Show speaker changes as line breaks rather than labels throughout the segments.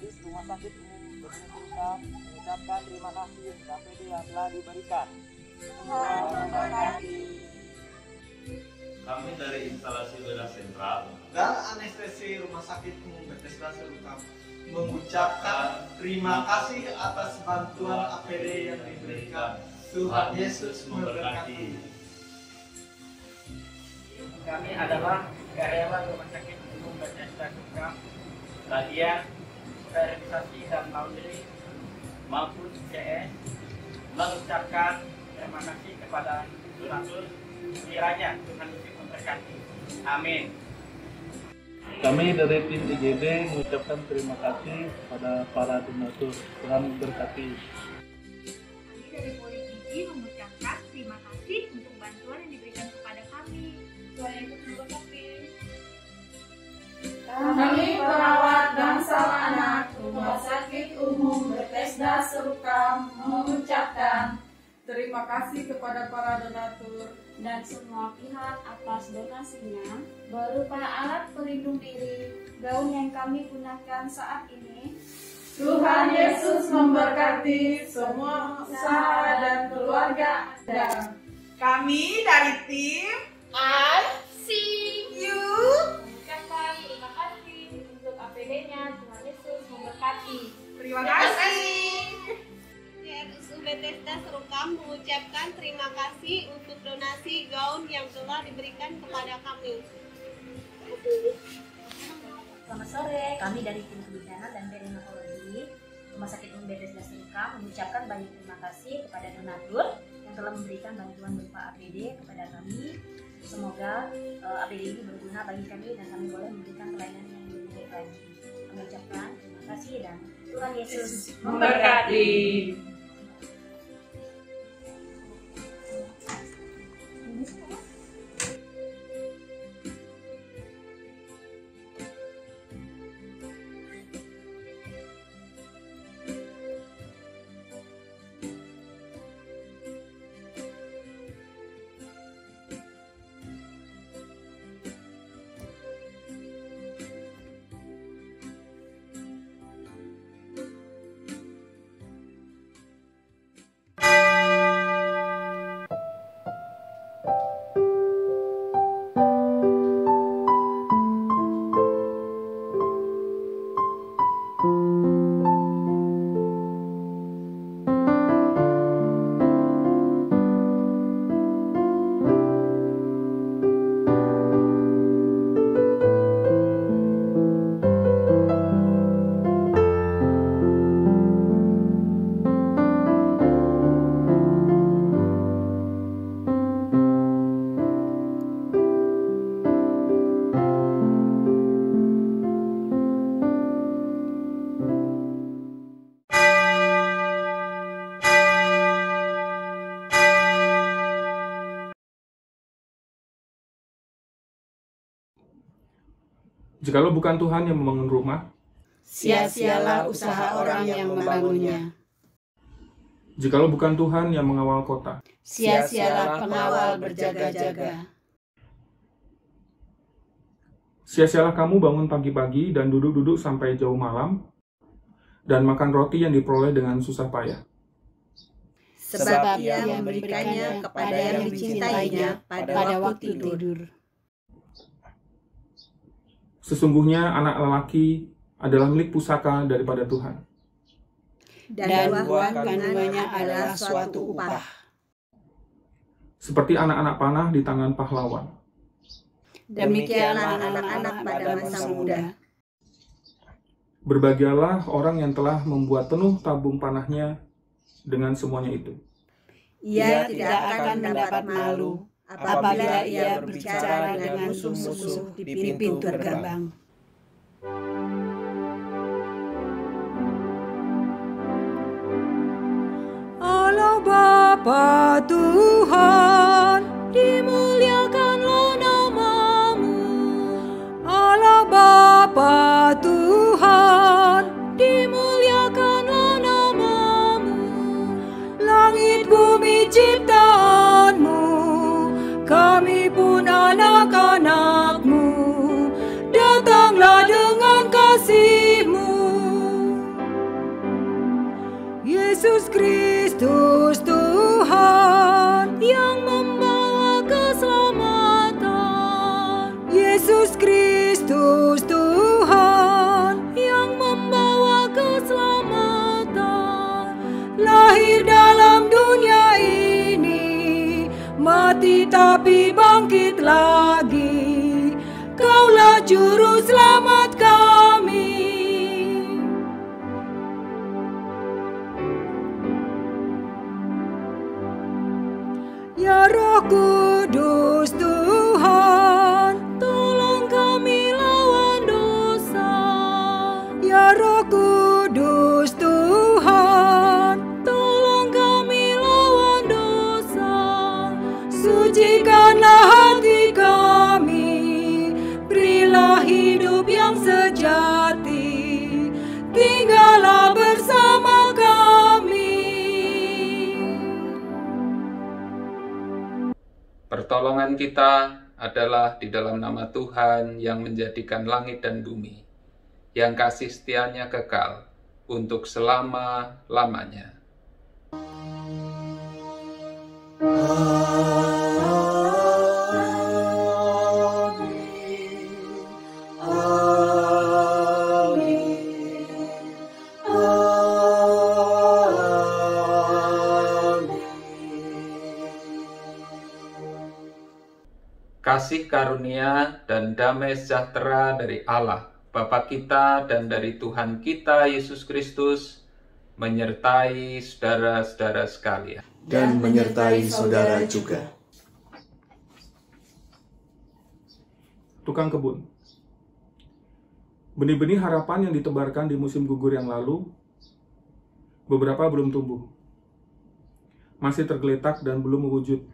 medis Rumah Sakit Umum Dr. Sukam mengucapkan terima kasih untuk APD yang telah diberikan. Tuhan memberkati.
Kami dari instalasi Wira Sentral
dan anestesi Rumah Sakit Umum Bethesda Serukam mengucapkan terima kasih atas bantuan APD yang diberikan. Tuhan Yesus memberkati.
Kami adalah karyawan Rumah Sakit Umum Bethesda Serukam, bagian sterilisasi dan laundry maupun CS, mengucapkan terima kasih kepada donatur. Kiranya Tuhan Yesus memberkati. Amin.
Kami dari tim IGD mengucapkan terima kasih kepada para donatur. Tuhan memberkati.
Kami dari Polisi mengucapkan terima kasih untuk bantuan yang diberikan kepada kami. Tuhan Yesus memberkati.
Kami perawat bangsal anak Rumah Sakit Umum Bethesda Serukam mengucapkan terima kasih kepada para donatur
dan semua pihak atas donasinya berupa alat pelindung diri, gaun yang kami gunakan saat ini.
Tuhan Yesus memberkati semua usaha dan keluarga Anda.
Kami dari tim
ICU mengucapkan terima kasih untuk APD-nya. Tuhan Yesus memberkati.
Terima kasih.
RSU Bethesda Serukam mengucapkan terima kasih untuk donasi gaun yang telah diberikan kepada kami.
Selamat sore, kami dari tim kebijakan dan perinatologi Rumah Sakit Umum Bethesda Serukam mengucapkan banyak terima kasih kepada donatur yang telah memberikan bantuan berupa APD kepada kami. Semoga APD ini berguna bagi kami dan kami boleh memberikan pelayanan yang lebih baik lagi. Kami ucapkan terima kasih dan Tuhan Yesus
memberkati.
Jikalau bukan Tuhan yang membangun rumah,
sia-sialah usaha orang yang membangunnya.
Jikalau bukan Tuhan yang mengawal kota,
sia-sialah pengawal berjaga-jaga.
Sia-sialah kamu bangun pagi-pagi dan duduk-duduk sampai jauh malam, dan makan roti yang diperoleh dengan susah payah.
Sebab Ia memberikannya kepada yang dicintainya pada waktu tidur.
Sesungguhnya anak lelaki adalah milik pusaka daripada Tuhan.
Dan buah kandungannya adalah suatu upah.
Seperti anak-anak panah di tangan pahlawan.
Demikianlah anak-anak pada masa muda.
Berbahagialah orang yang telah membuat penuh tabung panahnya dengan semuanya itu.
Ia tidak akan mendapat malu apabila ia berbicara dengan musuh-musuh di pintu gerbang.
Allah Bapa Tuhan, dimuliakanlah nama-Mu. Allah Bapa Tuhan, dimuliakanlah nama-Mu. Langit bumi ciptaan-Mu, kami pun anak-anak-Mu. Datanglah dengan kasih-Mu, kami bangkit lagi. Kaulah juru selamat kami. Ya Roh Kudus Tuhan, tolong kami lawan dosa. Ya Roh Kudus Tuhan, tolong kami lawan dosa. Sucikanlah hati kami, berilah hidup yang sejati, tinggallah bersama kami.
Pertolongan kita adalah di dalam nama Tuhan yang menjadikan langit dan bumi, yang kasih setianya kekal untuk selama-lamanya. Kasih karunia dan damai sejahtera dari Allah, Bapa kita dan dari Tuhan kita Yesus Kristus menyertai saudara-saudara sekalian.
Dan menyertai saudara juga.
Tukang kebun. Benih-benih harapan yang ditebarkan di musim gugur yang lalu, beberapa belum tumbuh. Masih tergeletak dan belum mewujud.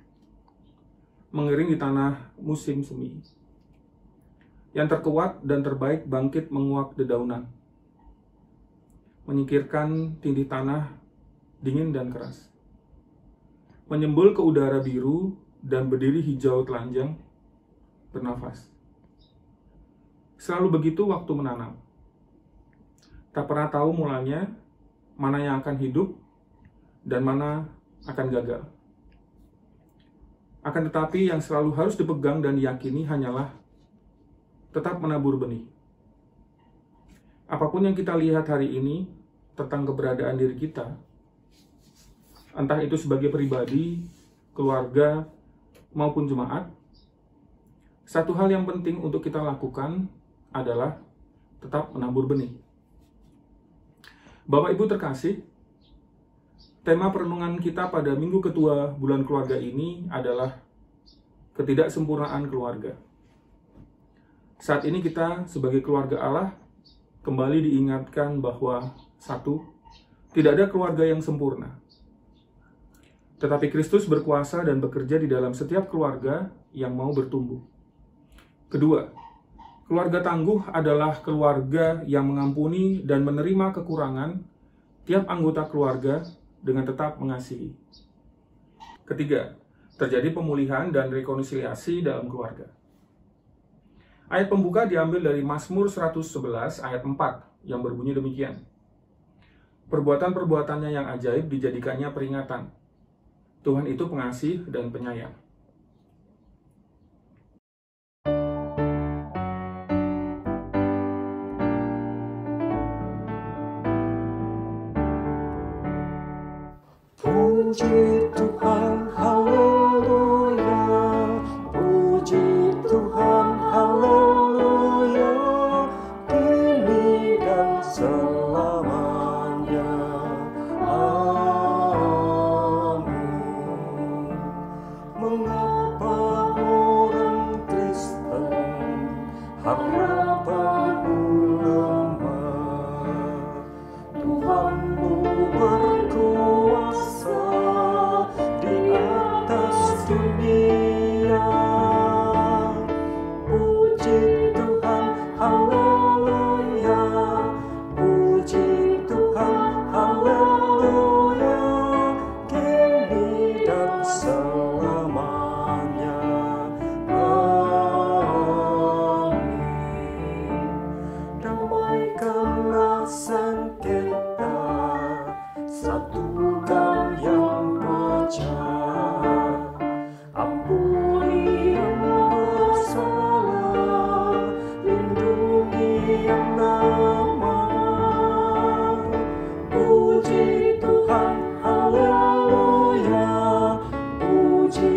Mengering di tanah musim semi. Yang terkuat dan terbaik bangkit menguak dedaunan, menyingkirkan tindih tanah dingin dan keras, menyembul ke udara biru dan berdiri hijau telanjang, bernafas. Selalu begitu waktu menanam. Tak pernah tahu mulanya mana yang akan hidup dan mana akan gagal. Akan tetapi yang selalu harus dipegang dan diyakini hanyalah tetap menabur benih. Apapun yang kita lihat hari ini tentang keberadaan diri kita, entah itu sebagai pribadi, keluarga, maupun jemaat, satu hal yang penting untuk kita lakukan adalah tetap menabur benih. Bapak Ibu terkasih, tema perenungan kita pada minggu kedua bulan keluarga ini adalah ketidaksempurnaan keluarga. Saat ini kita sebagai keluarga Allah kembali diingatkan bahwa satu, tidak ada keluarga yang sempurna. Tetapi Kristus berkuasa dan bekerja di dalam setiap keluarga yang mau bertumbuh. Kedua, keluarga tangguh adalah keluarga yang mengampuni dan menerima kekurangan tiap anggota keluarga dengan tetap mengasihi. Ketiga, terjadi pemulihan dan rekonsiliasi dalam keluarga. Ayat pembuka diambil dari Mazmur 111 ayat 4 yang berbunyi demikian. Perbuatan-perbuatannya yang ajaib dijadikannya peringatan. Tuhan itu pengasih dan penyayang.
Puji Tuhan, haleluya. Puji Tuhan, haleluya. Kini dan selamanya. Amin. Mengapa orang Kristen harapanmu lemah? Tuhanmu berkuasa di atas dunia. Puji Tuhan, haleluya. Puji Tuhan, haleluya. Kini dan selamanya. Amin. Damaikanlah sengketa, satukan yang pecah, ampuni yang bersalah, lindungi yang lemah. Puji Tuhan, haleluya. Puji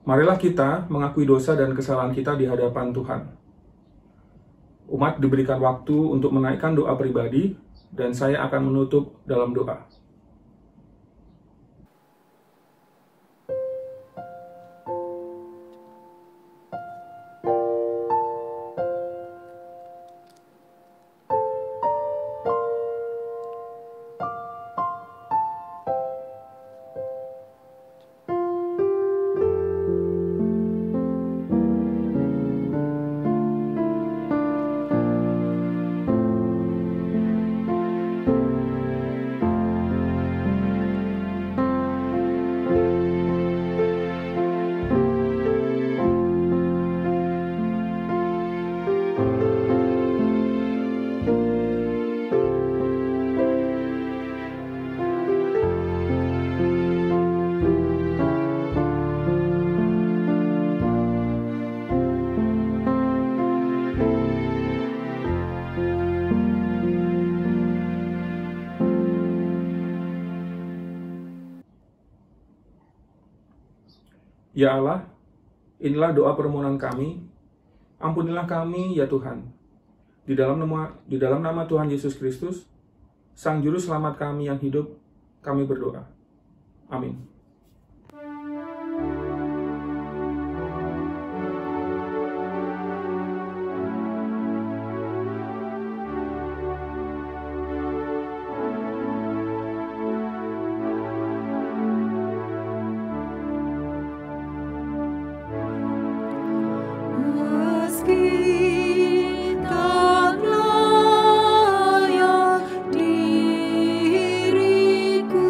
Marilah kita mengakui dosa dan kesalahan kita di hadapan Tuhan. Umat diberikan waktu untuk menaikkan doa pribadi, dan saya akan menutup dalam doa. Ya Allah, inilah doa permohonan kami. Ampunilah kami, ya Tuhan. Di dalam nama Tuhan Yesus Kristus, Sang Juru Selamat kami yang hidup, kami berdoa. Amin.
Diriku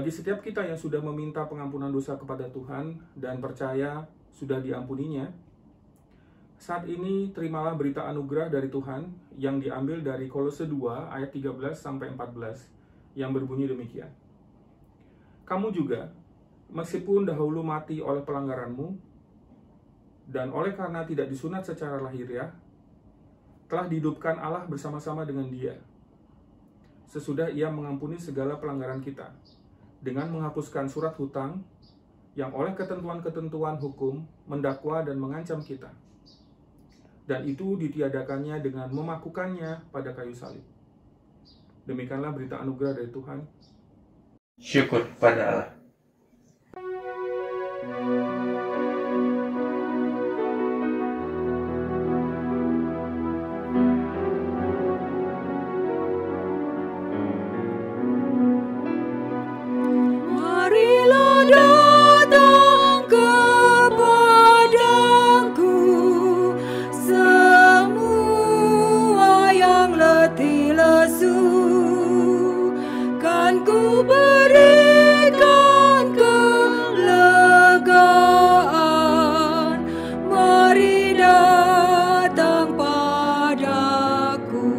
bagi setiap kita yang sudah meminta pengampunan dosa kepada Tuhan dan percaya sudah diampuninya, saat ini terimalah berita anugerah dari Tuhan yang diambil dari Kolose 2 ayat 13-14 yang berbunyi demikian. Kamu juga, meskipun dahulu mati oleh pelanggaranmu, dan oleh karena tidak disunat secara lahiriah, telah dihidupkan Allah bersama-sama dengan Dia, sesudah Ia mengampuni segala pelanggaran kita, dengan menghapuskan surat hutang yang oleh ketentuan-ketentuan hukum mendakwa dan mengancam kita. Dan itu ditiadakannya dengan memakukannya pada kayu salib. Demikianlah berita anugerah dari Tuhan.
Syukur pada Allah.
Marilah datang kepadaku semua yang letih lesu, kan ku berikan kelegaan. Mari datang padaku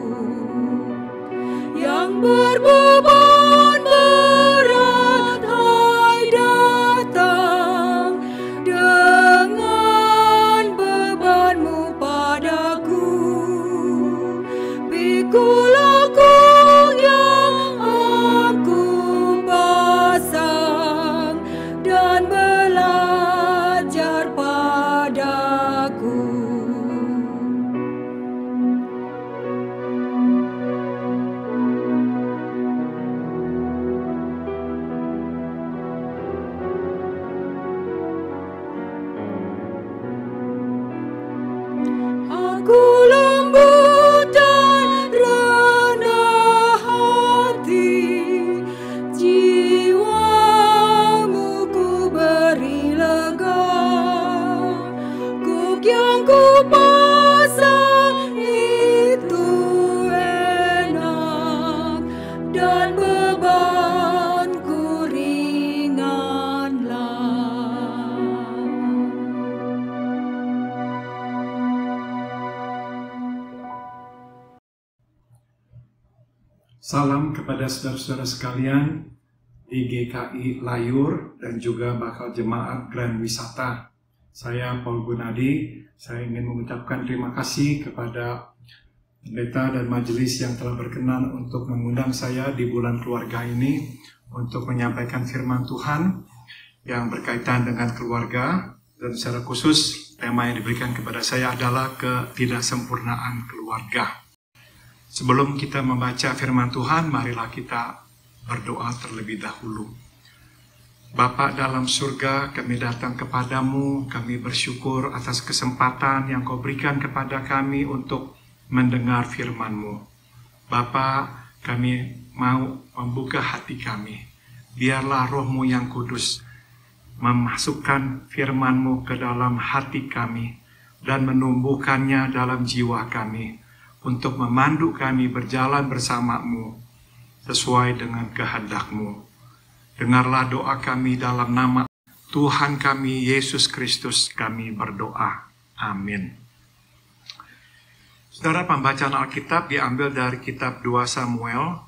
yang berbeban berat, hai datang dengan bebanmu padaku. Pikul aku yang aku pasang dan belajar padaku. Aku lembut dan rendah hati, jiwamu ku beri lega. Kuk yang ku pasang itu enak, dan bebanku ringanlah.
Salam kepada saudara-saudara sekalian di GKI Layur dan juga bakal jemaat Grand Wisata. Saya Paul Gunadi. Saya ingin mengucapkan terima kasih kepada pendeta dan majelis yang telah berkenan untuk mengundang saya di bulan keluarga ini untuk menyampaikan firman Tuhan yang berkaitan dengan keluarga, dan secara khusus tema yang diberikan kepada saya adalah ketidaksempurnaan keluarga. Sebelum kita membaca firman Tuhan, marilah kita berdoa terlebih dahulu. Bapa dalam surga, kami datang kepadamu, kami bersyukur atas kesempatan yang kau berikan kepada kami untuk mendengar firman-Mu. Bapa, kami mau membuka hati kami. Biarlah Roh-Mu yang kudus memasukkan firman-Mu ke dalam hati kami dan menumbuhkannya dalam jiwa kami, untuk memandu kami berjalan bersama-Mu sesuai dengan kehendak-Mu. Dengarlah doa kami dalam nama Tuhan kami Yesus Kristus kami berdoa. Amin. Saudara, pembacaan Alkitab diambil dari kitab 2 Samuel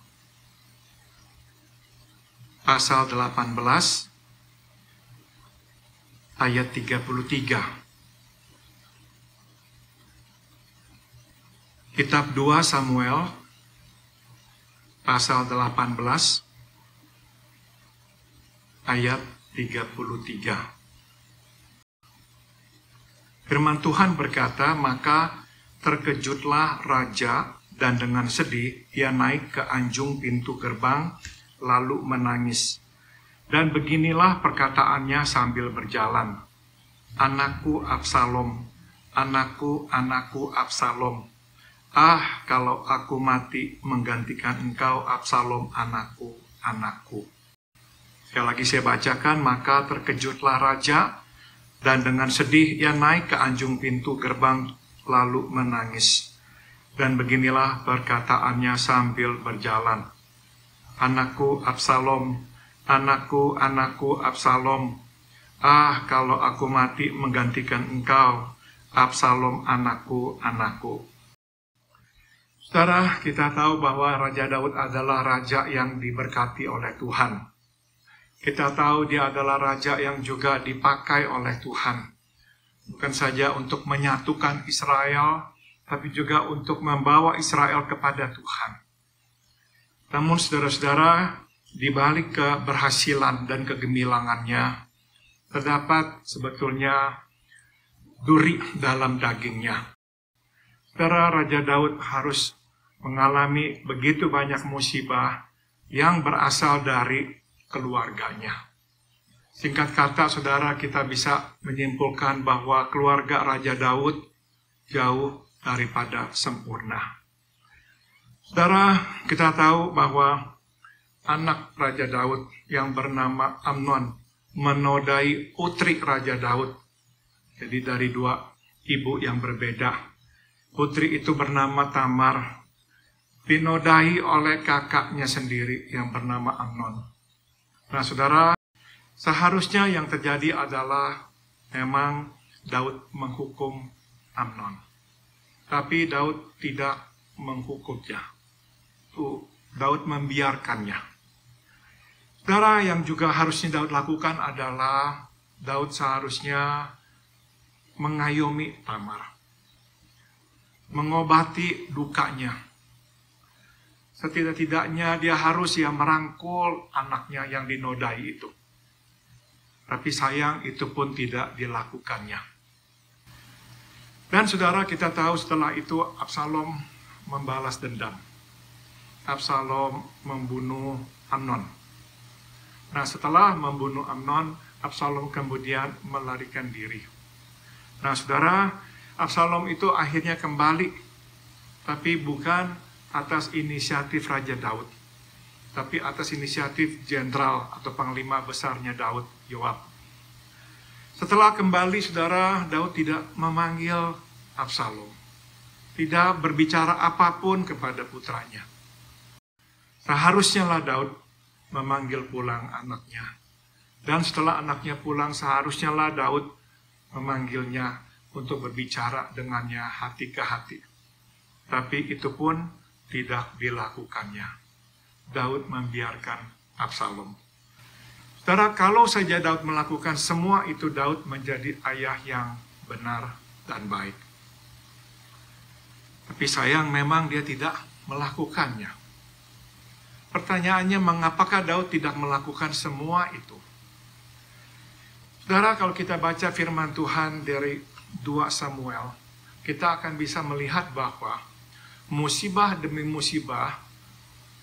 pasal 18 ayat 33. Kitab 2 Samuel pasal 18 ayat 33. Firman Tuhan berkata, maka terkejutlah raja dan dengan sedih ia naik ke anjung pintu gerbang lalu menangis. Dan beginilah perkataannya sambil berjalan. Anakku Absalom, anakku, anakku Absalom. Ah, kalau aku mati menggantikan engkau Absalom, anakku, anakku. Sekali lagi saya bacakan, maka terkejutlah raja dan dengan sedih ia naik ke anjung pintu gerbang lalu menangis. Dan beginilah perkataannya sambil berjalan. Anakku Absalom, "Anakku, anakku Absalom, ah kalau aku mati menggantikan engkau, Absalom anakku, anakku." Saudara, kita tahu bahwa Raja Daud adalah raja yang diberkati oleh Tuhan. Kita tahu dia adalah raja yang juga dipakai oleh Tuhan. Bukan saja untuk menyatukan Israel, tapi juga untuk membawa Israel kepada Tuhan. Namun saudara-saudara, di balik keberhasilan dan kegemilangannya, terdapat sebetulnya duri dalam dagingnya. Saudara, Raja Daud harus mengalami begitu banyak musibah yang berasal dari keluarganya. Singkat kata, saudara, kita bisa menyimpulkan bahwa keluarga Raja Daud jauh daripada sempurna. Saudara, kita tahu bahwa anak Raja Daud yang bernama Amnon menodai putri Raja Daud. Jadi dari dua ibu yang berbeda. Putri itu bernama Tamar, dinodai oleh kakaknya sendiri yang bernama Amnon. Nah, saudara, seharusnya yang terjadi adalah memang Daud menghukum Amnon. Tapi Daud tidak menghukumnya. Daud membiarkannya. Saudara, yang juga harusnya Daud lakukan adalah Daud seharusnya mengayomi Tamar, mengobati dukanya. Setidak-tidaknya dia harus merangkul anaknya yang dinodai itu. Tapi sayang, itu pun tidak dilakukannya. Dan saudara, kita tahu setelah itu Absalom membalas dendam. Absalom membunuh Amnon. Nah, setelah membunuh Amnon, Absalom kemudian melarikan diri. Nah, saudara, Absalom itu akhirnya kembali, tapi bukan atas inisiatif Raja Daud, tapi atas inisiatif jenderal atau panglima besarnya Daud, Yoab. Setelah kembali, saudara, Daud tidak memanggil Absalom, tidak berbicara apapun kepada putranya. Seharusnya lah Daud memanggil pulang anaknya. Dan setelah anaknya pulang, seharusnya lah Daud memanggilnya untuk berbicara dengannya hati ke hati. Tapi itu pun tidak dilakukannya. Daud membiarkan Absalom. Saudara, kalau saja Daud melakukan semua itu, Daud menjadi ayah yang benar dan baik. Tapi sayang, memang dia tidak melakukannya. Pertanyaannya, mengapakah Daud tidak melakukan semua itu? Saudara, kalau kita baca firman Tuhan dari 2 Samuel, kita akan bisa melihat bahwa musibah demi musibah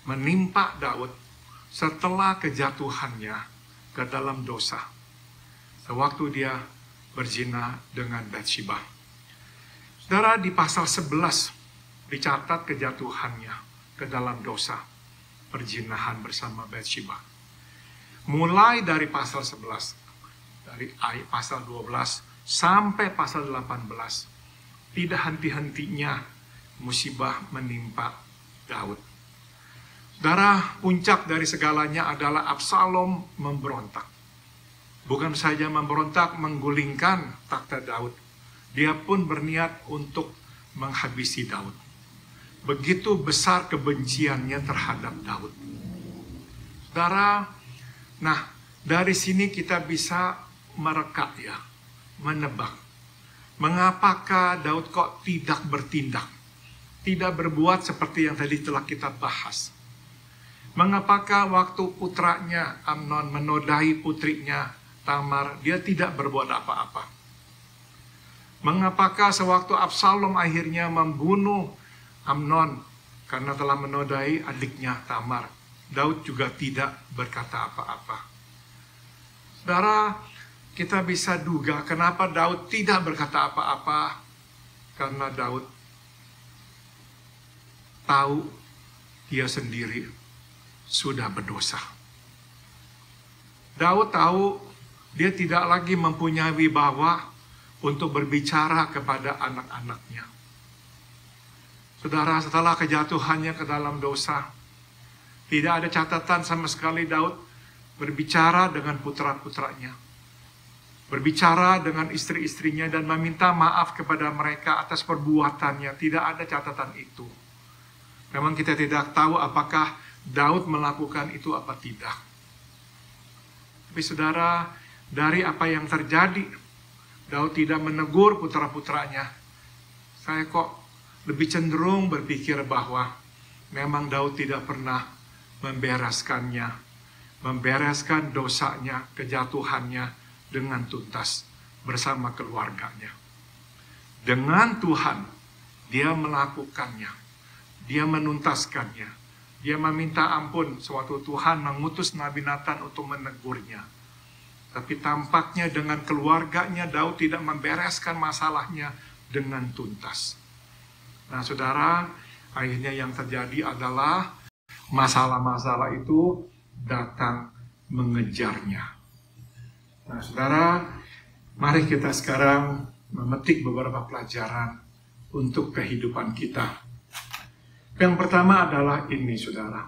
menimpa Daud setelah kejatuhannya ke dalam dosa. Sewaktu dia berzina dengan Batsheba. Saudara, di pasal 11 dicatat kejatuhannya ke dalam dosa perzinahan bersama Batsheba. Mulai dari pasal 11, dari pasal 12 sampai pasal 18, tidak henti-hentinya musibah menimpa Daud. Saudara, puncak dari segalanya adalah Absalom memberontak. Bukan saja memberontak menggulingkan takhta Daud, dia pun berniat untuk menghabisi Daud. Begitu besar kebenciannya terhadap Daud. Saudara, nah dari sini kita bisa mereka menebak. Mengapakah Daud kok tidak bertindak? Tidak berbuat seperti yang tadi telah kita bahas. Mengapakah waktu putranya Amnon menodai putrinya Tamar, dia tidak berbuat apa-apa? Mengapakah sewaktu Absalom akhirnya membunuh Amnon karena telah menodai adiknya Tamar, Daud juga tidak berkata apa-apa? Saudara, kita bisa duga kenapa Daud tidak berkata apa-apa, karena Daud tahu dia sendiri sudah berdosa. Daud tahu dia tidak lagi mempunyai wibawa untuk berbicara kepada anak-anaknya. Saudara, setelah kejatuhannya ke dalam dosa, tidak ada catatan sama sekali Daud berbicara dengan putra-putranya, berbicara dengan istri-istrinya dan meminta maaf kepada mereka atas perbuatannya. Tidak ada catatan itu. Memang kita tidak tahu apakah Daud melakukan itu apa tidak. Tapi saudara, dari apa yang terjadi, Daud tidak menegur putra-putranya. Saya kok lebih cenderung berpikir bahwa memang Daud tidak pernah membereskan dosanya, kejatuhannya dengan tuntas bersama keluarganya. Dengan Tuhan, dia melakukannya, dia menuntaskannya, dia meminta ampun sewaktu Tuhan mengutus Nabi Nathan untuk menegurnya. Tapi tampaknya dengan keluarganya, Daud tidak membereskan masalahnya dengan tuntas. Nah saudara, akhirnya yang terjadi adalah masalah-masalah itu datang mengejarnya. Nah saudara, mari kita sekarang memetik beberapa pelajaran untuk kehidupan kita. Yang pertama adalah ini saudara.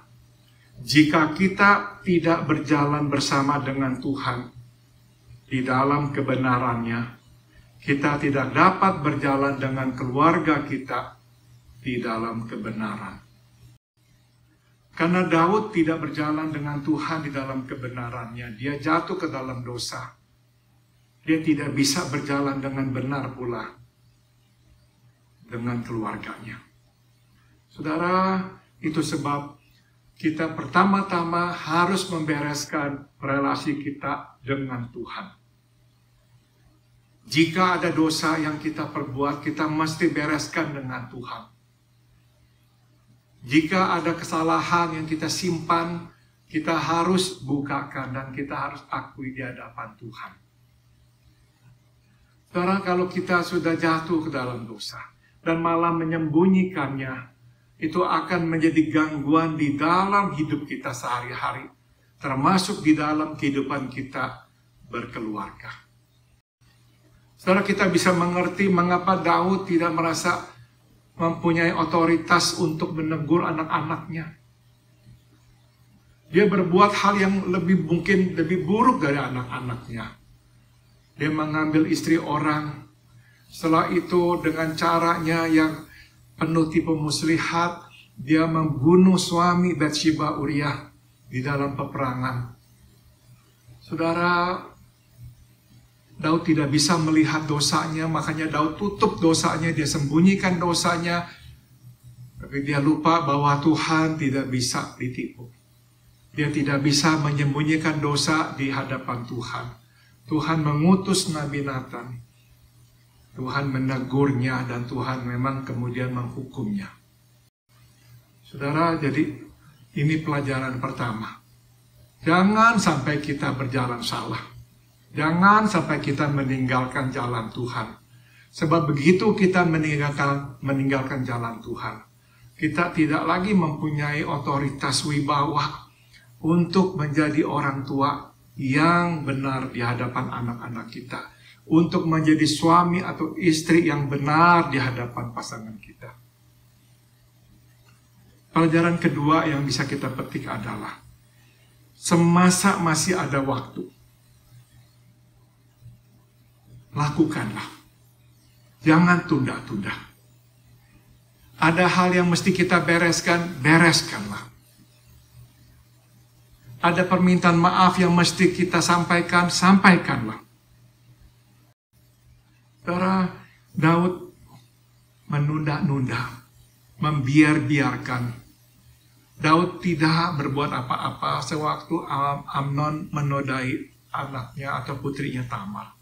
Jika kita tidak berjalan bersama dengan Tuhan di dalam kebenarannya, kita tidak dapat berjalan dengan keluarga kita di dalam kebenaran. Karena Daud tidak berjalan dengan Tuhan di dalam kebenarannya, dia jatuh ke dalam dosa. Dia tidak bisa berjalan dengan benar pula dengan keluarganya. Saudara, itu sebab kita pertama-tama harus membereskan relasi kita dengan Tuhan. Jika ada dosa yang kita perbuat, kita mesti bereskan dengan Tuhan. Jika ada kesalahan yang kita simpan, kita harus bukakan dan kita harus akui di hadapan Tuhan. Saudara, kalau kita sudah jatuh ke dalam dosa dan malah menyembunyikannya, itu akan menjadi gangguan di dalam hidup kita sehari-hari, termasuk di dalam kehidupan kita berkeluarga. Saudara, kita bisa mengerti mengapa Daud tidak merasa mempunyai otoritas untuk menegur anak-anaknya. Dia berbuat hal yang mungkin lebih buruk dari anak-anaknya. Dia mengambil istri orang. Setelah itu dengan caranya yang penuh tipu muslihat, dia membunuh suami Bathsheba Uriah di dalam peperangan. Saudara, Daud tidak bisa melihat dosanya, makanya Daud tutup dosanya, dia sembunyikan dosanya. Tapi dia lupa bahwa Tuhan tidak bisa ditipu. Dia tidak bisa menyembunyikan dosa di hadapan Tuhan. Tuhan mengutus Nabi Nathan. Tuhan menegurnya dan Tuhan memang kemudian menghukumnya. Saudara, jadi ini pelajaran pertama. Jangan sampai kita berjalan salah. Jangan sampai kita meninggalkan jalan Tuhan. Sebab begitu kita meninggalkan jalan Tuhan, kita tidak lagi mempunyai otoritas wibawa untuk menjadi orang tua yang benar di hadapan anak-anak kita. Untuk menjadi suami atau istri yang benar di hadapan pasangan kita. Pelajaran kedua yang bisa kita petik adalah, semasa masih ada waktu, lakukanlah. Jangan tunda-tunda. Ada hal yang mesti kita bereskanlah. Ada permintaan maaf yang mesti kita sampaikanlah. Saudara, Daud menunda-nunda, membiarkan. Daud tidak berbuat apa-apa sewaktu Amnon menodai anaknya atau putrinya Tamar.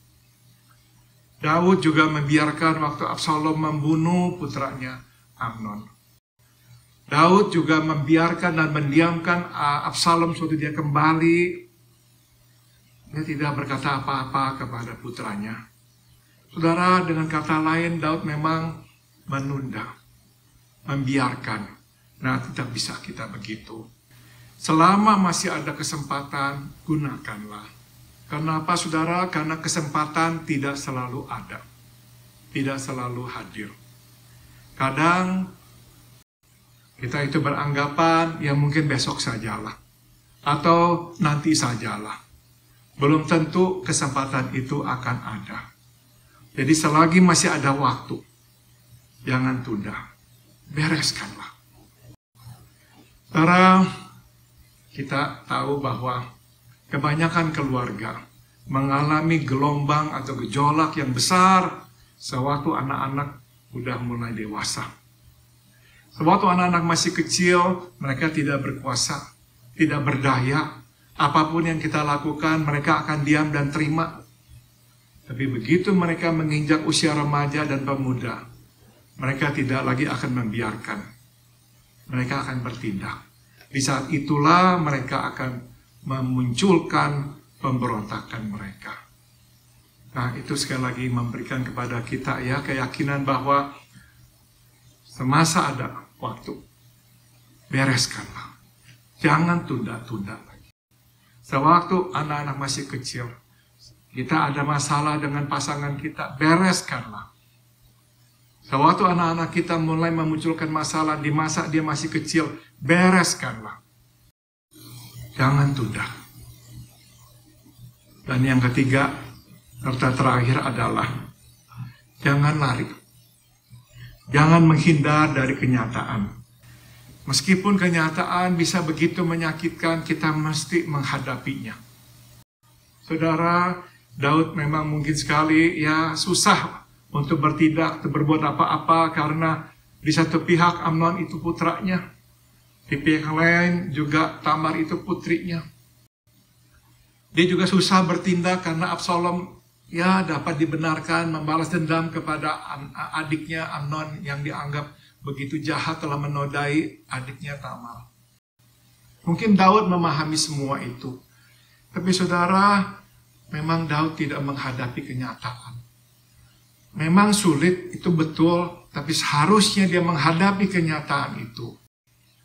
Daud juga membiarkan waktu Absalom membunuh putranya Amnon. Daud juga membiarkan dan mendiamkan Absalom suatu dia kembali. Dia tidak berkata apa-apa kepada putranya. Saudara, dengan kata lain, Daud memang menunda, membiarkan. Nah, tidak bisa kita begitu. Selama masih ada kesempatan, gunakanlah. Kenapa, saudara? Karena kesempatan tidak selalu ada. Tidak selalu hadir. Kadang kita itu beranggapan, ya mungkin besok sajalah. atau nanti sajalah. Belum tentu kesempatan itu akan ada. Jadi selagi masih ada waktu, jangan tunda. Bereskanlah. Karena kita tahu bahwa kebanyakan keluarga mengalami gelombang atau gejolak yang besar sewaktu anak-anak udah mulai dewasa. Sewaktu anak-anak masih kecil, mereka tidak berkuasa, tidak berdaya. Apapun yang kita lakukan, mereka akan diam dan terima. Tapi begitu mereka menginjak usia remaja dan pemuda, mereka tidak lagi akan membiarkan. Mereka akan bertindak. Di saat itulah mereka akan memunculkan pemberontakan mereka. Nah, itu sekali lagi memberikan kepada kita ya keyakinan bahwa semasa ada waktu, bereskanlah. Jangan tunda-tunda lagi. Sewaktu anak-anak masih kecil, kita ada masalah dengan pasangan kita, bereskanlah. Sewaktu anak-anak kita mulai memunculkan masalah di masa dia masih kecil, bereskanlah. Jangan tunda. Dan yang ketiga, serta terakhir adalah jangan lari. Jangan menghindar dari kenyataan. Meskipun kenyataan bisa begitu menyakitkan, kita mesti menghadapinya. Saudara, Daud memang mungkin sekali ya susah untuk bertindak, untuk berbuat apa-apa karena di satu pihak Amnon itu putranya, di pihak lain juga Tamar itu putrinya. Dia juga susah bertindak karena Absalom ya dapat dibenarkan membalas dendam kepada adiknya Amnon yang dianggap begitu jahat telah menodai adiknya Tamar. Mungkin Daud memahami semua itu. Tapi saudara, memang Daud tidak menghadapi kenyataan. Memang sulit, itu betul, tapi seharusnya dia menghadapi kenyataan itu.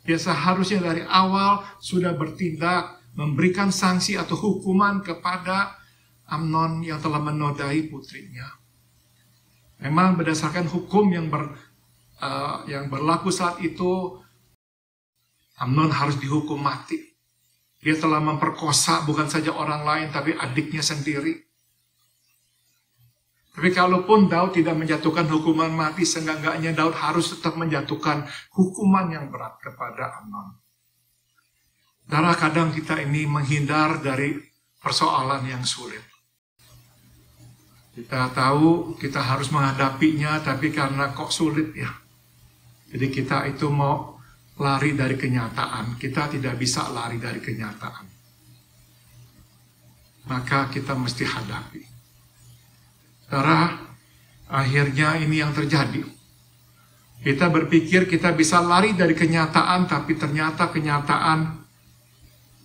Dia seharusnya dari awal sudah bertindak, memberikan sanksi atau hukuman kepada Amnon yang telah menodai putrinya. Memang berdasarkan hukum yang berlaku saat itu, Amnon harus dihukum mati. Dia telah memperkosa bukan saja orang lain, tapi adiknya sendiri. Tapi kalaupun Daud tidak menjatuhkan hukuman mati, seenggak-enggaknya Daud harus tetap menjatuhkan hukuman yang berat kepada Amnon. Karena kadang kita ini menghindar dari persoalan yang sulit. Kita tahu kita harus menghadapinya, tapi karena kok sulit ya. Jadi kita itu mau lari dari kenyataan. Kita tidak bisa lari dari kenyataan. Maka kita mesti hadapi. Karena akhirnya ini yang terjadi. Kita berpikir kita bisa lari dari kenyataan, tapi ternyata kenyataan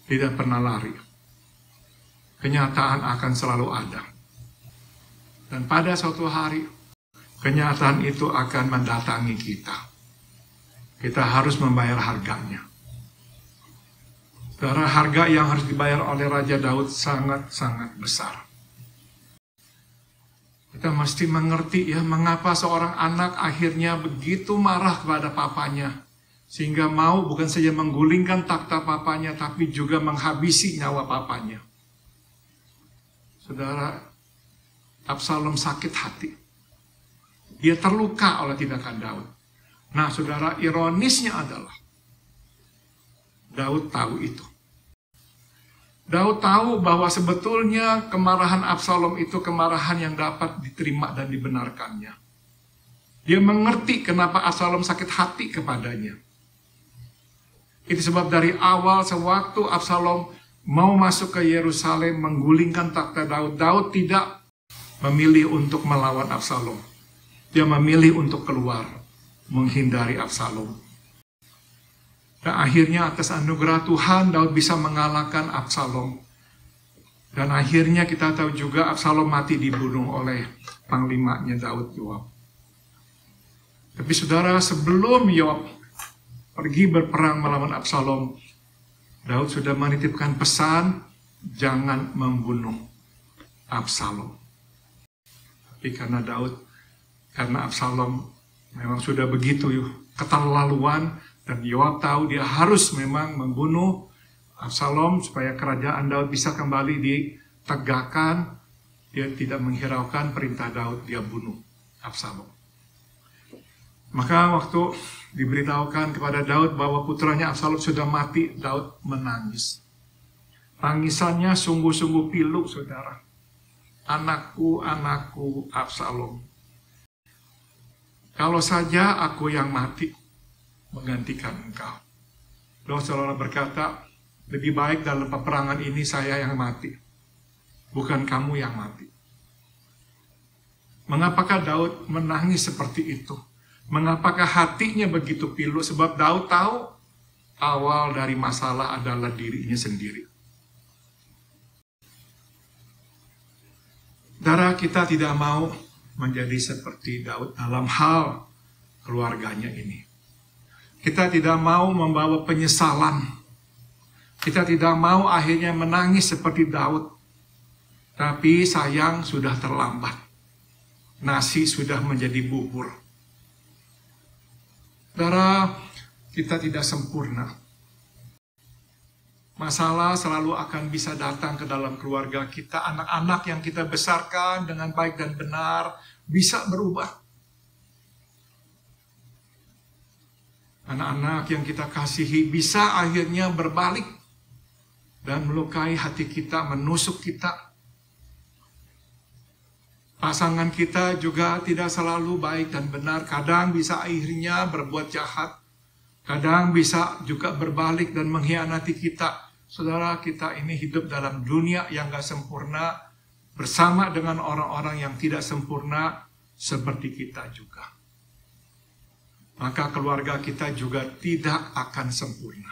tidak pernah lari. Kenyataan akan selalu ada. Dan pada suatu hari, kenyataan itu akan mendatangi kita. Kita harus membayar harganya. Karena harga yang harus dibayar oleh Raja Daud sangat-sangat besar. Kita mesti mengerti ya, mengapa seorang anak akhirnya begitu marah kepada papanya. Sehingga mau bukan saja menggulingkan takhta papanya, tapi juga menghabisi nyawa papanya. Saudara, Absalom sakit hati. Dia terluka oleh tindakan Daud. Nah, saudara, ironisnya adalah Daud tahu itu. Daud tahu bahwa sebetulnya kemarahan Absalom itu kemarahan yang dapat diterima dan dibenarkannya. Dia mengerti kenapa Absalom sakit hati kepadanya. Itu sebab dari awal sewaktu Absalom mau masuk ke Yerusalem menggulingkan takhta Daud, Daud tidak memilih untuk melawan Absalom. Dia memilih untuk keluar, menghindari Absalom. Dan akhirnya atas anugerah Tuhan, Daud bisa mengalahkan Absalom. Dan akhirnya kita tahu juga Absalom mati dibunuh oleh panglimanya Daud, Yoab. Tapi saudara, sebelum Yoab pergi berperang melawan Absalom, Daud sudah menitipkan pesan, jangan membunuh Absalom. Tapi karena Absalom memang sudah begitu keterlaluan, dan Yoab tahu dia harus memang membunuh Absalom supaya kerajaan Daud bisa kembali ditegakkan. Dia tidak menghiraukan perintah Daud, dia bunuh Absalom. Maka waktu diberitahukan kepada Daud bahwa putranya Absalom sudah mati, Daud menangis. Tangisannya sungguh-sungguh pilu, saudara. Anakku, anakku Absalom. Kalau saja aku yang mati, menggantikan engkau. Lalu saudara berkata, lebih baik dalam peperangan ini saya yang mati, bukan kamu yang mati. Mengapakah Daud menangis seperti itu? Mengapakah hatinya begitu pilu? Sebab Daud tahu awal dari masalah adalah dirinya sendiri. Saudara, kita tidak mau menjadi seperti Daud dalam hal keluarganya ini. Kita tidak mau membawa penyesalan. Kita tidak mau akhirnya menangis seperti Daud. Tapi sayang sudah terlambat. Nasi sudah menjadi bubur. Saudara, kita tidak sempurna. Masalah selalu akan bisa datang ke dalam keluarga kita. Anak-anak yang kita besarkan dengan baik dan benar bisa berubah. Anak-anak yang kita kasihi bisa akhirnya berbalik dan melukai hati kita, menusuk kita. Pasangan kita juga tidak selalu baik dan benar. Kadang bisa akhirnya berbuat jahat. Kadang bisa juga berbalik dan mengkhianati kita. Saudara, kita ini hidup dalam dunia yang gak sempurna, bersama dengan orang-orang yang tidak sempurna seperti kita juga. Maka keluarga kita juga tidak akan sempurna.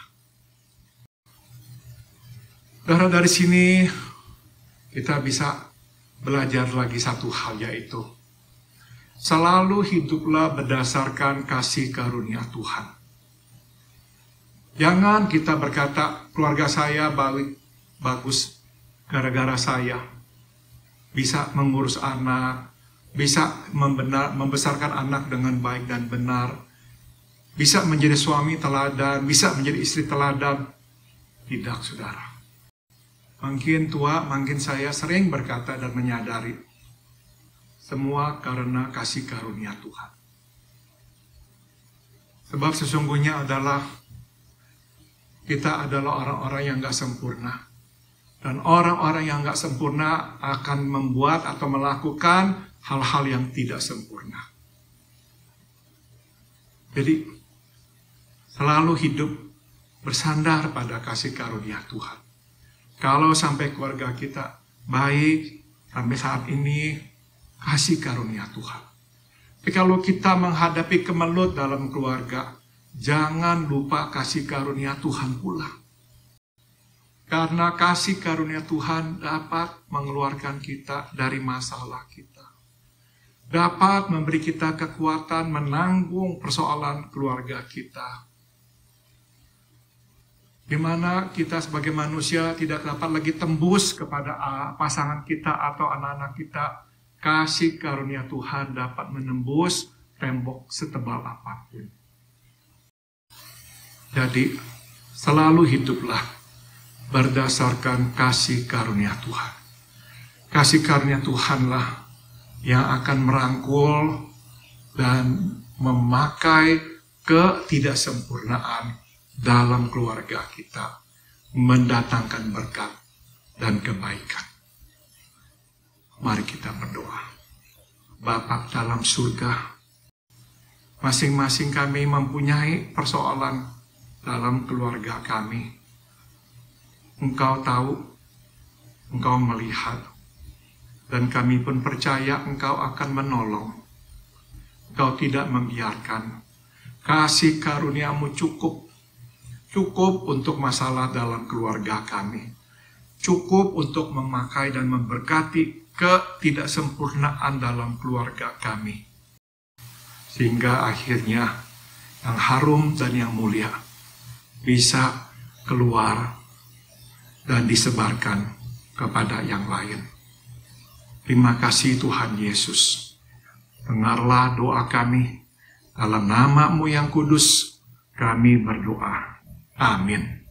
Saudara, dari sini kita bisa belajar lagi satu hal, yaitu selalu hiduplah berdasarkan kasih karunia Tuhan. Jangan kita berkata, keluarga saya bagus gara-gara saya bisa mengurus anak, bisa membesarkan anak dengan baik dan benar, bisa menjadi suami teladan, bisa menjadi istri teladan. Tidak, saudara. Makin tua, makin saya sering berkata dan menyadari, semua karena kasih karunia Tuhan. Sebab sesungguhnya kita adalah orang-orang yang gak sempurna. Dan orang-orang yang gak sempurna akan membuat atau melakukan hal-hal yang tidak sempurna. Jadi, selalu hidup bersandar pada kasih karunia Tuhan. Kalau sampai keluarga kita baik, sampai saat ini, kasih karunia Tuhan. Tapi kalau kita menghadapi kemelut dalam keluarga, jangan lupa kasih karunia Tuhan pula. Karena kasih karunia Tuhan dapat mengeluarkan kita dari masalah kita. Dapat memberi kita kekuatan menanggung persoalan keluarga kita. Di mana kita sebagai manusia tidak dapat lagi tembus kepada pasangan kita atau anak-anak kita. Kasih karunia Tuhan dapat menembus tembok setebal apapun. Jadi, selalu hiduplah berdasarkan kasih karunia Tuhan. Kasih karunia Tuhanlah yang akan merangkul dan memakai ketidaksempurnaan dalam keluarga kita, mendatangkan berkat dan kebaikan. Mari kita berdoa. Bapa dalam surga, masing-masing kami mempunyai persoalan dalam keluarga kami. Engkau tahu, Engkau melihat, dan kami pun percaya Engkau akan menolong. Engkau tidak membiarkan. Kasih karunia-Mu cukup untuk masalah dalam keluarga kami. Cukup untuk memakai dan memberkati ketidaksempurnaan dalam keluarga kami. Sehingga akhirnya yang harum dan yang mulia bisa keluar dan disebarkan kepada yang lain. Terima kasih Tuhan Yesus. Dengarlah doa kami. Dalam nama-Mu yang kudus kami berdoa. Amin.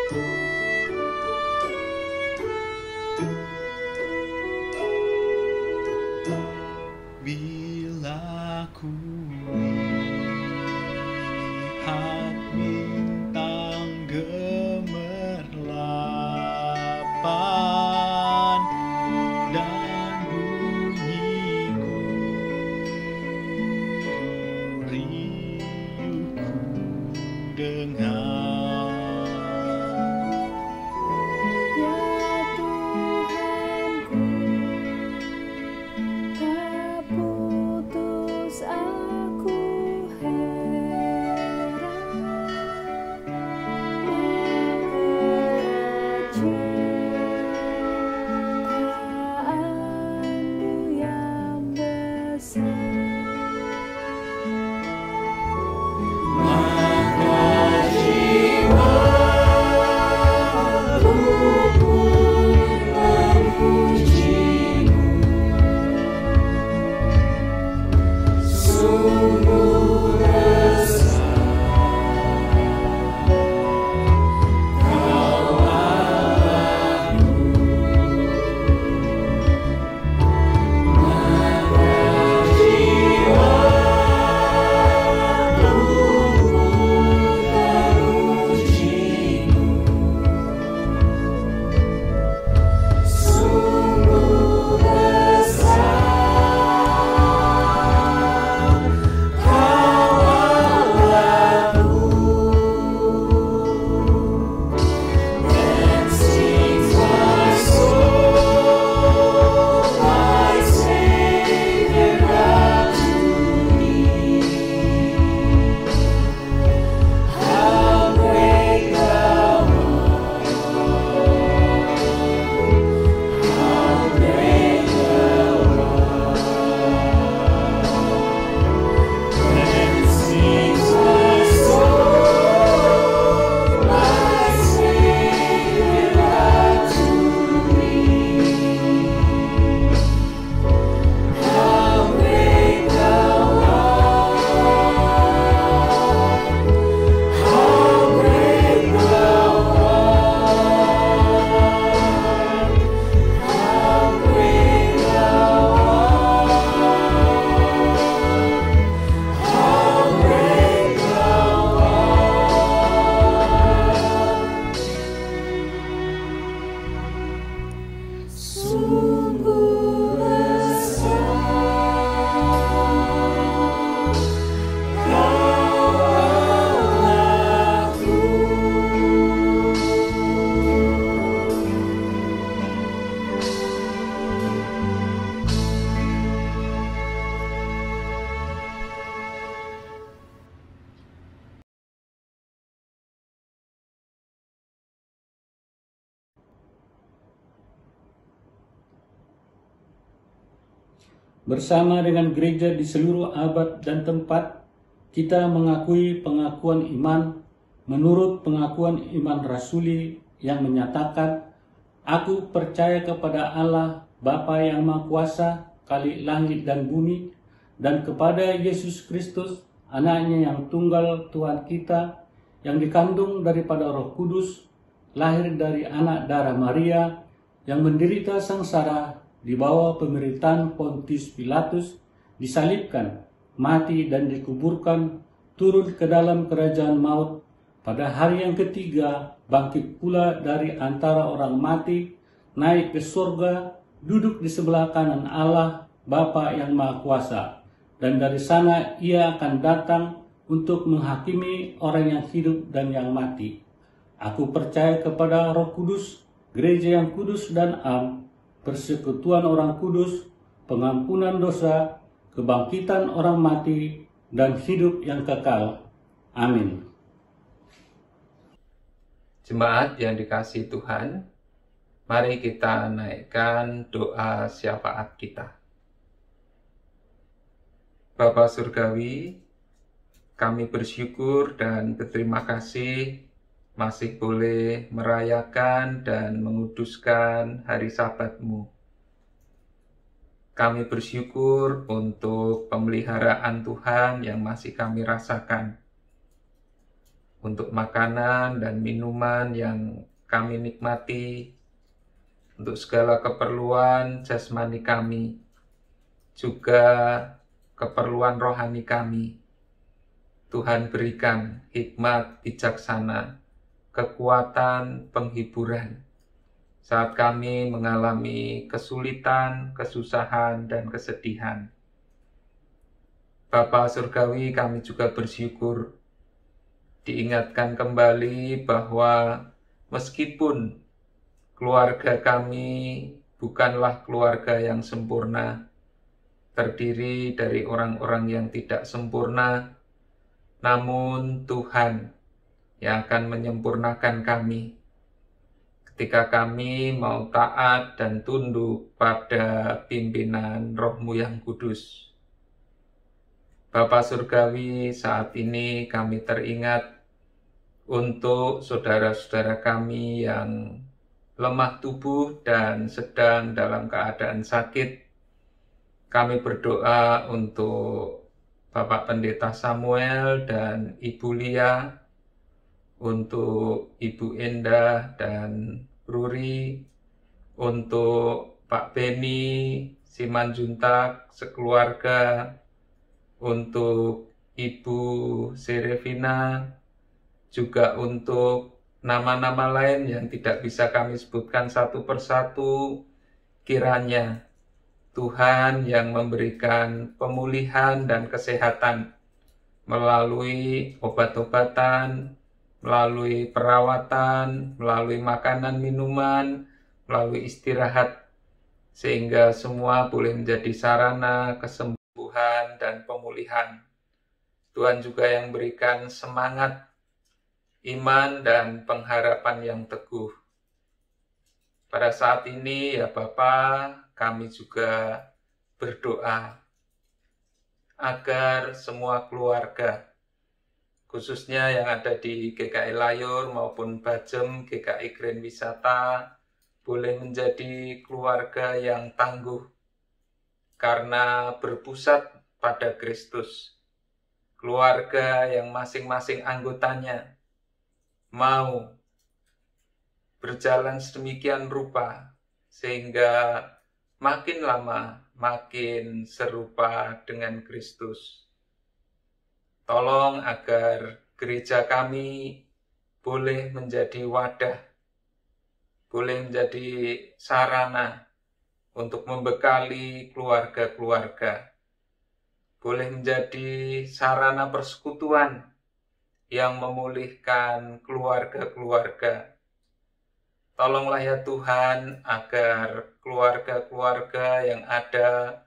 Bila ku lihat bintang gemerlapan dan bunyi riuhku dengar.
Bersama dengan gereja di seluruh abad dan tempat, kita mengakui pengakuan iman menurut pengakuan iman rasuli yang menyatakan, "Aku percaya kepada Allah, Bapa yang Maha Kuasa, Khalik langit dan bumi, dan kepada Yesus Kristus, Anaknya yang tunggal Tuhan kita, yang dikandung daripada Roh Kudus, lahir dari anak darah Maria, yang menderita sengsara di bawah pemerintahan Pontius Pilatus, disalibkan, mati dan dikuburkan, turun ke dalam kerajaan maut, pada hari yang ketiga bangkit pula dari antara orang mati, naik ke surga, duduk di sebelah kanan Allah, Bapa yang Maha Kuasa, dan dari sana ia akan datang untuk menghakimi orang yang hidup dan yang mati. Aku percaya kepada Roh Kudus, gereja yang kudus dan am, persekutuan orang kudus, pengampunan dosa, kebangkitan orang mati, dan hidup yang kekal. Amin.
Jemaat yang dikasihi Tuhan, mari kita naikkan doa syafaat kita. Bapa Surgawi, kami bersyukur dan berterima kasih masih boleh merayakan dan menguduskan hari Sabat-Mu. Kami bersyukur untuk pemeliharaan Tuhan yang masih kami rasakan. untuk makanan dan minuman yang kami nikmati, untuk segala keperluan jasmani kami, juga keperluan rohani kami. Tuhan berikan hikmat bijaksana, kekuatan, penghiburan saat kami mengalami kesulitan, kesusahan, dan kesedihan. Bapa Surgawi, kami juga bersyukur diingatkan kembali bahwa meskipun keluarga kami bukanlah keluarga yang sempurna, terdiri dari orang-orang yang tidak sempurna, namun Tuhan yang akan menyempurnakan kami ketika kami mau taat dan tunduk pada pimpinan Roh-Mu yang kudus. Bapa Surgawi, saat ini kami teringat untuk saudara-saudara kami yang lemah tubuh dan sedang dalam keadaan sakit. Kami berdoa untuk Bapak Pendeta Samuel dan Ibu Lia, untuk Ibu Endah dan Ruri, untuk Pak Beni, Simanjuntak, sekeluarga, untuk Ibu Serevina, juga untuk nama-nama lain yang tidak bisa kami sebutkan satu persatu. Kiranya Tuhan yang memberikan pemulihan dan kesehatan melalui obat-obatan, melalui perawatan, melalui makanan, minuman, melalui istirahat, sehingga semua boleh menjadi sarana kesembuhan dan pemulihan. Tuhan juga yang berikan semangat, iman, dan pengharapan yang teguh. Pada saat ini ya Bapa, kami juga berdoa agar semua keluarga, khususnya yang ada di GKI Layur maupun Bajem, GKI Grand Wisata, boleh menjadi keluarga yang tangguh karena berpusat pada Kristus. Keluarga yang masing-masing anggotanya mau berjalan sedemikian rupa sehingga makin lama makin serupa dengan Kristus. Tolong agar gereja kami boleh menjadi wadah, boleh menjadi sarana untuk membekali keluarga-keluarga, boleh menjadi sarana persekutuan yang memulihkan keluarga-keluarga. Tolonglah ya Tuhan agar keluarga-keluarga yang ada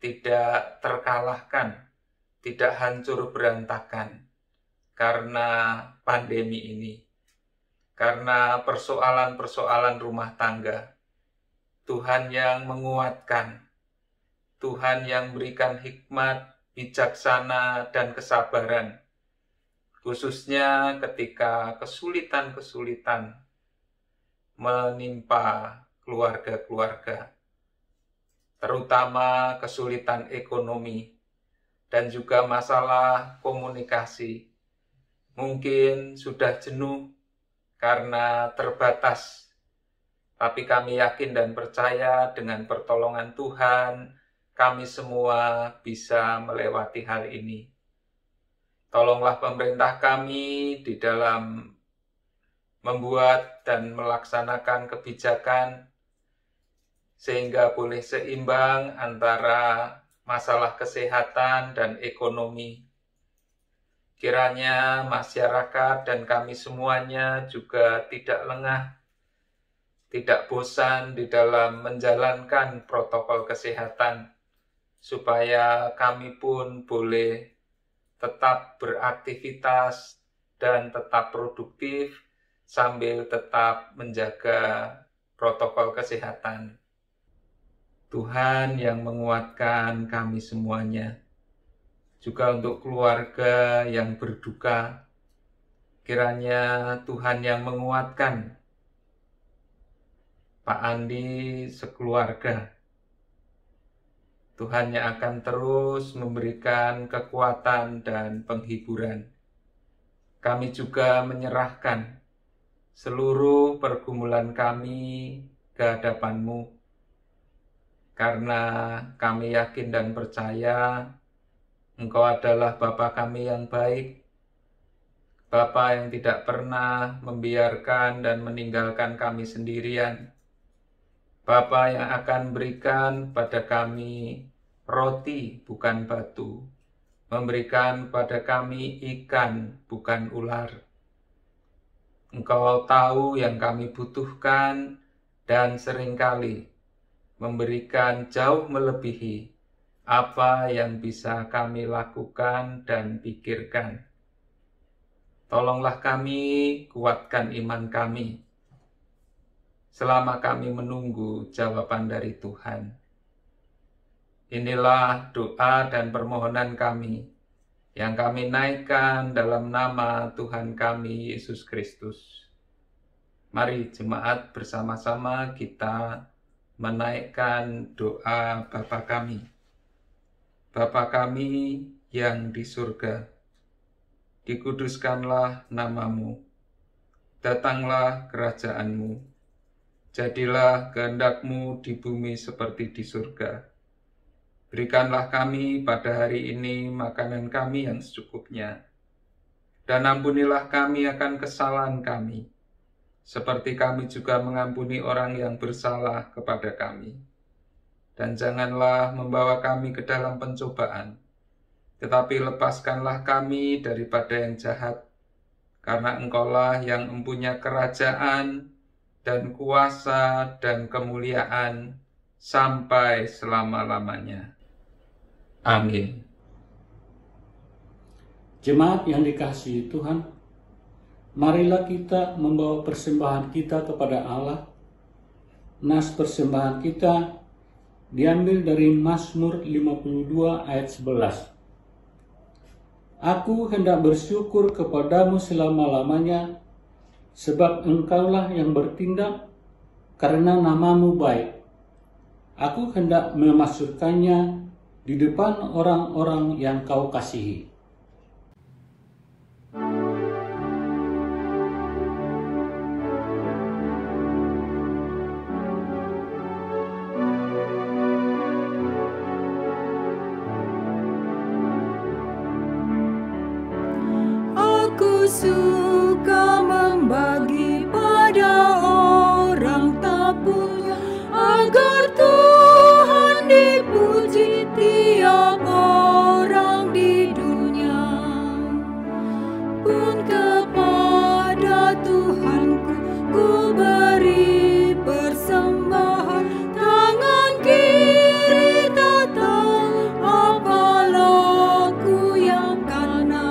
tidak terkalahkan, tidak hancur berantakan karena pandemi ini, karena persoalan-persoalan rumah tangga. Tuhan yang menguatkan, Tuhan yang berikan hikmat, bijaksana, dan kesabaran, khususnya ketika kesulitan-kesulitan menimpa keluarga-keluarga, terutama kesulitan ekonomi dan juga masalah komunikasi. Mungkin sudah jenuh karena terbatas, tapi kami yakin dan percaya dengan pertolongan Tuhan, kami semua bisa melewati hal ini. Tolonglah pemerintah kami di dalam membuat dan melaksanakan kebijakan sehingga boleh seimbang antara masalah kesehatan dan ekonomi. Kiranya masyarakat dan kami semuanya juga tidak lengah, tidak bosan di dalam menjalankan protokol kesehatan, supaya kami pun boleh tetap beraktivitas dan tetap produktif sambil tetap menjaga protokol kesehatan. Tuhan yang menguatkan kami semuanya, juga untuk keluarga yang berduka, kiranya Tuhan yang menguatkan Pak Andi sekeluarga. Tuhan yang akan terus memberikan kekuatan dan penghiburan. kami juga menyerahkan seluruh pergumulan kami ke hadapan-Mu, karena kami yakin dan percaya Engkau adalah Bapa kami yang baik, Bapa yang tidak pernah membiarkan dan meninggalkan kami sendirian, Bapa yang akan berikan pada kami roti bukan batu, memberikan pada kami ikan bukan ular. Engkau tahu yang kami butuhkan dan seringkali memberikan jauh melebihi apa yang bisa kami lakukan dan pikirkan. Tolonglah kami, kuatkan iman kami selama kami menunggu jawaban dari Tuhan. Inilah doa dan permohonan kami yang kami naikkan dalam nama Tuhan kami Yesus Kristus. Mari jemaat bersama-sama kita menaikkan doa Bapa kami. Bapa kami yang di surga, dikuduskanlah nama-Mu, datanglah kerajaan-Mu, jadilah kehendak-Mu di bumi seperti di surga. Berikanlah kami pada hari ini makanan kami yang secukupnya, dan ampunilah kami akan kesalahan kami, seperti kami juga mengampuni orang yang bersalah kepada kami. Dan janganlah membawa kami ke dalam pencobaan, tetapi lepaskanlah kami daripada yang jahat, karena Engkaulah yang mempunyai kerajaan dan kuasa dan kemuliaan sampai selama-lamanya. Amin.
Jemaat yang dikasihi Tuhan, marilah kita membawa persembahan kita kepada Allah. Nas persembahan kita diambil dari Mazmur 52 ayat 11. Aku hendak bersyukur kepadamu selama-lamanya, sebab Engkaulah yang bertindak, karena nama-Mu baik. Aku hendak memasukkannya di depan orang-orang yang Kau kasihi.
Aku suka membagi pada orang tak punya, agar Tuhan dipuji tiap orang di dunia. Pun kepada Tuhanku ku beri persembahan, tangan kiri tak tahu apa laku yang kanan.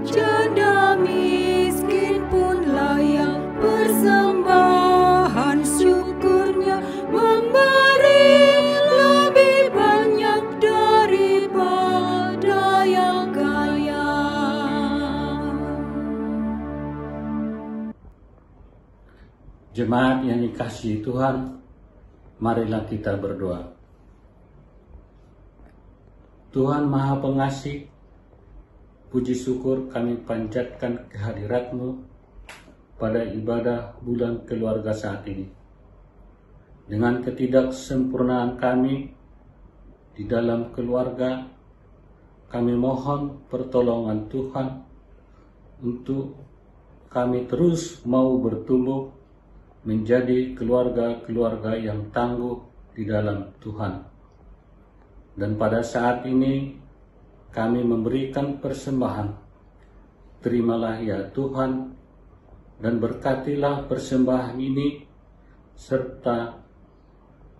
Janda miskin pun layak persembahan syukurnya, memberi lebih banyak daripada yang kaya.
Jemaat yang dikasihi Tuhan, marilah kita berdoa. Tuhan Maha Pengasih, puji syukur kami panjatkan kehadirat-Mu pada ibadah bulan keluarga saat ini. Dengan ketidaksempurnaan kami di dalam keluarga, kami mohon pertolongan Tuhan untuk kami terus mau bertumbuh menjadi keluarga-keluarga yang tangguh di dalam Tuhan. Dan pada saat ini kami memberikan persembahan. Terimalah ya Tuhan, dan berkatilah persembahan ini, serta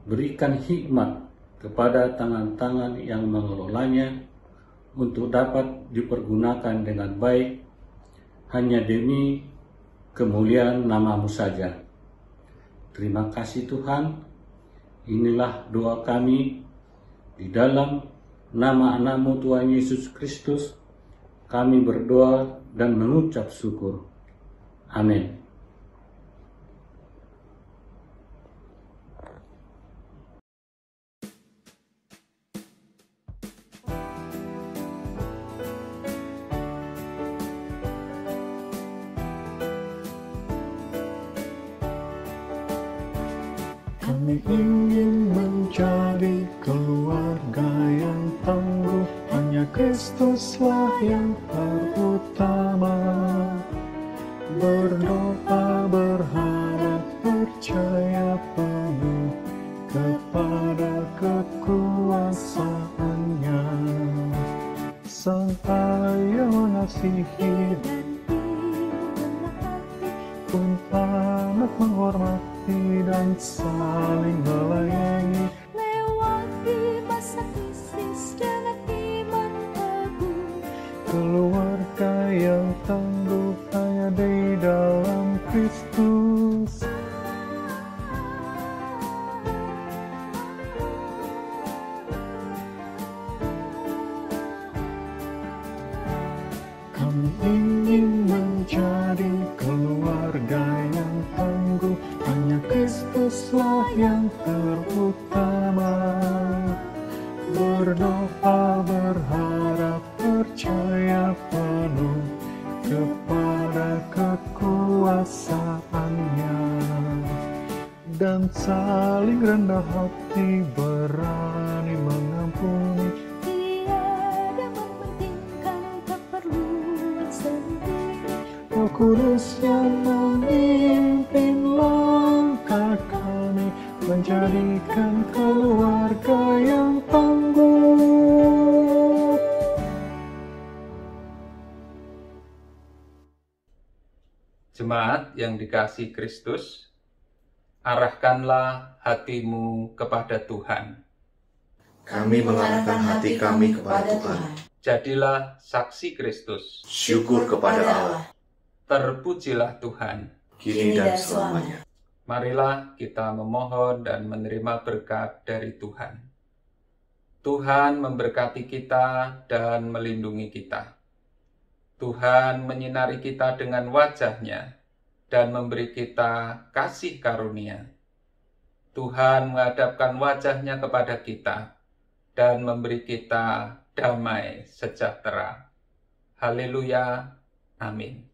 berikan hikmat kepada tangan-tangan yang mengelolanya untuk dapat dipergunakan dengan baik hanya demi kemuliaan nama-Mu saja. Terima kasih Tuhan. Inilah doa kami di dalam nama anak-Mu Tuhan Yesus Kristus, kami berdoa dan mengucap syukur. Amin.
Kami ingin menjadi keluarga yang tangguh, hanya Kristuslah yang terutama. Berdoa, berharap, percaya penuh kepada kekuasaannya. Sang Ayah mengasihi pun amat menghormati dan saling melayani.
Lewati masa krisis dengan iman teguh,
Keluarga yang tangguh hanya di dalam Kristus. Kami ingin menjadi keluarga yang tangguh, hanya Kristuslah yang terutama. Berdoa, berharap, percaya penuh kepada kekuasaannya, dan saling rendah hati, berani mengampuni.
tiada mementingkan keperluan sendiri.
Roh Kudus yang memimpin langkah kami, menjadikan keluarga yang tangguh.
Jemaat yang dikasihi Kristus, arahkanlah hatimu kepada Tuhan.
Kami mengarahkan hati kami kepada Tuhan.
Jadilah saksi Kristus.
Syukur kepada Allah.
Terpujilah Tuhan.
Kini dan selamanya.
Marilah kita memohon dan menerima berkat dari Tuhan. Tuhan memberkati kita dan melindungi kita. Tuhan menyinari kita dengan wajah-Nya dan memberi kita kasih karunia. Tuhan menghadapkan wajah-Nya kepada kita dan memberi kita damai sejahtera. Haleluya. Amin.